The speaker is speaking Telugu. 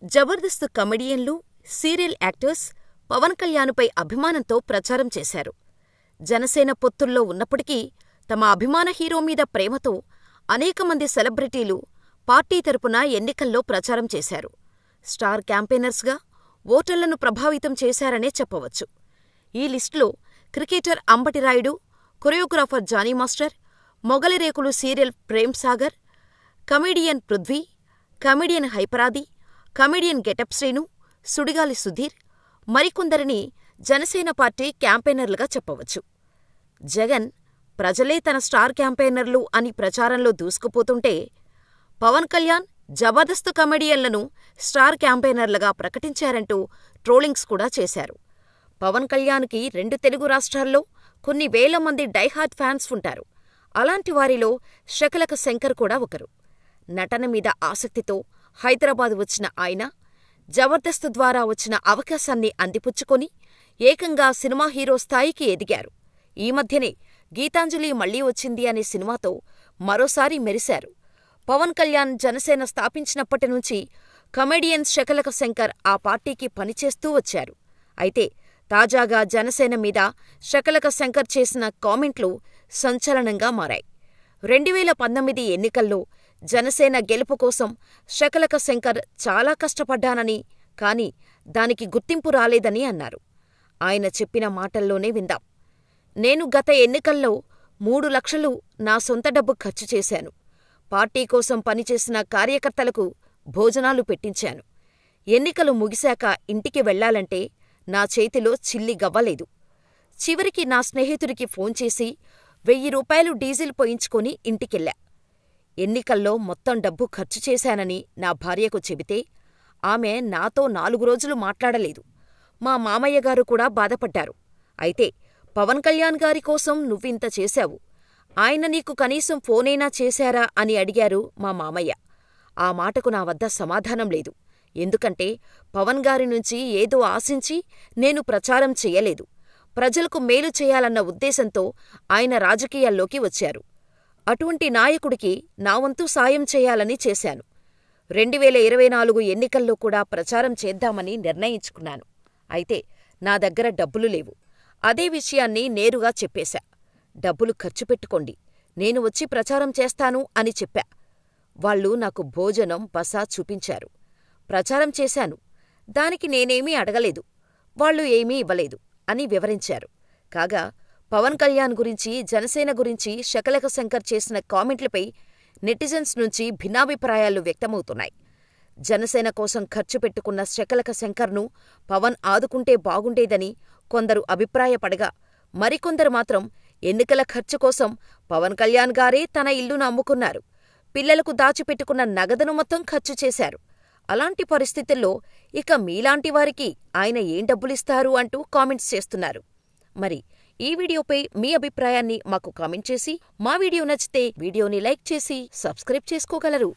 జబర్దస్త్ కమెడియన్లు, సీరియల్ యాక్టర్స్ పవన్ కళ్యాణ్పై అభిమానంతో ప్రచారం చేశారు. జనసేన పొత్తుల్లో ఉన్నప్పటికీ తమ అభిమాన హీరో మీద ప్రేమతో అనేకమంది సెలబ్రిటీలు పార్టీ తరపున ఎన్నికల్లో ప్రచారం చేశారు. స్టార్ క్యాంపెయినర్స్గా ఓటర్లను ప్రభావితం చేశారనే చెప్పవచ్చు. ఈ లిస్టులో cricketer Ambati Rayudu, choreographer Jani master, Mogalirekulu serial Prem Sagar, comedian Prithvi, comedian Hyper Aadi, comedian Getup Srinu, Sudigali Sudheer మరికొందరిని జనసేన పార్టీ క్యాంపెయినర్లుగా చెప్పవచ్చు. జగన్ ప్రజలే తన స్టార్ క్యాంపెయినర్లు అని ప్రచారంలో దూసుకుపోతుంటే, పవన్ కళ్యాణ్ జబర్దస్త్ కమెడియన్లను స్టార్ క్యాంపెయినర్లుగా ప్రకటించారంటూ ట్రోలింగ్స్ కూడా చేశారు. పవన్ కళ్యాణ్కి 2 తెలుగు రాష్ట్రాల్లో కొన్ని వేల మంది డైహార్డ్ ఫ్యాన్స్ ఉంటారు. అలాంటి వారిలో శకలక శంకర్ కూడా ఒకరు. నటన మీద ఆసక్తితో హైదరాబాద్ వచ్చిన ఆయన జబర్దస్త్ ద్వారా వచ్చిన అవకాశాన్ని అందిపుచ్చుకొని ఏకంగా సినిమా హీరో స్థాయికి ఎదిగారు. ఈ మధ్యనే గీతాంజలి మళ్లీ వచ్చింది అనే సినిమాతో మరోసారి మెరిశారు. పవన్ కళ్యాణ్ జనసేన స్థాపించినప్పటినుంచి కమెడియన్ శకలక శంకర్ ఆ పార్టీకి పనిచేస్తూ వచ్చారు. అయితే తాజాగా జనసేన మీద శకలక శంకర్ చేసిన కామెంట్లు సంచలనంగా మారాయి. 2019 ఎన్నికల్లో జనసేన గెలుపు కోసం శకలక శంకర్ చాలా కష్టపడ్డానని, కానీ దానికి గుర్తింపు రాలేదని అన్నారు. ఆయన చెప్పిన మాటల్లోనే విందాం. నేను గత ఎన్నికల్లో 3 లక్షలు నా సొంత డబ్బు ఖర్చు చేశాను. పార్టీ కోసం పనిచేసిన కార్యకర్తలకు భోజనాలు పెట్టించాను. ఎన్నికలు ముగిశాక ఇంటికి వెళ్లాలంటే నా చేతిలో చిల్లి గవ్వలేదు. చివరికి నా స్నేహితుడికి ఫోన్ చేసి 1000 రూపాయలు డీజిల్ పోయించుకొని ఇంటికెళ్ళా. ఎన్నికల్లో మొత్తం డబ్బు ఖర్చు చేశానని నా భార్యకు చెబితే ఆమె నాతో 4 రోజులు మాట్లాడలేదు. మా మామయ్యగారు కూడా బాధపడ్డారు. అయితే పవన్ కళ్యాణ్ గారి కోసం నువ్వింత చేశావు, ఆయన నీకు కనీసం ఫోనైనా చేశారా అని అడిగారు మా మామయ్య. ఆ మాటకు నా వద్ద సమాధానం లేదు. ఎందుకంటే పవన్ గారి నుంచి ఏదో ఆశించి నేను ప్రచారం చెయ్యలేదు. ప్రజలకు మేలు చేయాలన్న ఉద్దేశంతో ఆయన రాజకీయాల్లోకి వచ్చారు. అటువంటి నాయకుడికి నా వంతు సాయం చేయాలని చేశాను. 2024 ఎన్నికల్లో కూడా ప్రచారం చేద్దామని నిర్ణయించుకున్నాను. అయితే నా దగ్గర డబ్బులు లేవు. అదే విషయాన్ని నేరుగా చెప్పేశా. డబ్బులు ఖర్చు పెట్టుకోండి, నేను వచ్చి ప్రచారం చేస్తాను అని చెప్పా. వాళ్ళు నాకు భోజనం, బస చూపించారు. ప్రచారం చేశాను. దానికి నేనేమీ అడగలేదు. వాళ్ళు ఏమీ ఇవ్వలేదు అని వివరించారు. కాగా పవన్ కళ్యాణ్ గురించి, జనసేన గురించి శకలక శంకర్ చేసిన కామెంట్లపై నెటిజన్స్ నుంచి భిన్నాభిప్రాయాలు వ్యక్తమవుతున్నాయి. జనసేన కోసం ఖర్చు పెట్టుకున్న శకలక శంకర్ను పవన్ ఆదుకుంటే బాగుండేదని కొందరు అభిప్రాయపడగా, మరికొందరు మాత్రం ఎన్నికల ఖర్చు కోసం పవన్ కళ్యాణ్ గారే తన ఇల్లును అమ్ముకున్నారు. పిల్లలకు దాచిపెట్టుకున్న నగదును మొత్తం ఖర్చు చేశారు. అలాంటి పరిస్థితుల్లో ఇక మీలాంటి వారికి ఆయన ఏం డబ్బులిస్తారు అంటూ కామెంట్స్ చేస్తున్నారు. మరి ఈ వీడియోపై మీ అభిప్రాయాన్ని మాకు కామెంట్ చేసి, మా వీడియో నచ్చితే వీడియోని లైక్ చేసి సబ్స్క్రైబ్ చేసుకోగలరు.